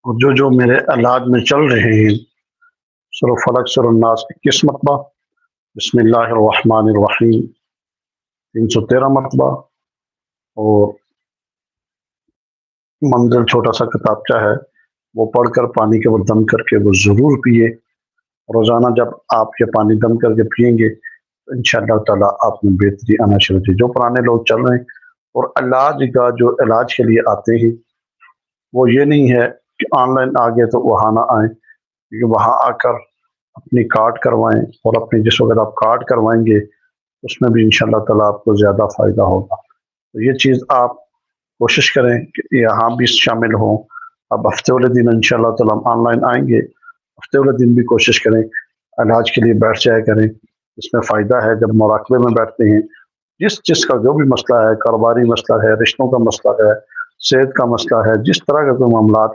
اور جو میرے علاج میں چل رہے ہیں، سورہ فلق سورہ الناس 21 مرتبہ، بسم اللہ الرحمن الرحیم 313 مرتبہ، اور منزل چھوٹا سا کتابچہ ہے وہ پڑھ کر پانی کے اوپر دم کر کے وہ ضرور پیے۔ روزانہ جب آپ یہ پانی دم کر کے پئیں گے تو انشاءاللہ تعالیٰ آپ میں بہتری آنا شروع ہوتی ہے۔ جو پرانے لوگ چل رہے ہیں اور علاج کے لیے آتے ہیں، وہ یہ نہیں ہے کہ آن لائن آ گئے تو وہاں نہ آئیں، کیونکہ وہاں آ کر اپنی کارڈ کروائیں، اور اپنی جس وقت آپ کارڈ کروائیں گے اس میں بھی انشاءاللہ تعالیٰ آپ کو زیادہ فائدہ ہوگا۔ تو یہ چیز آپ کوشش کریں کہ یہاں بھی شامل ہوں۔ اب ہفتے والے دن انشاءاللہ تعالیٰ ہم آن لائن آئیں گے، ہفتے والے دن بھی کوشش کریں علاج کے لیے بیٹھ جایا کریں، اس میں فائدہ ہے۔ جب مراقبے میں بیٹھتے ہیں، جس کا جو بھی مسئلہ ہے، کاروباری مسئلہ ہے، رشتوں کا مسئلہ ہے، صحت کا مسئلہ ہے، جس طرح کا کوئی معاملات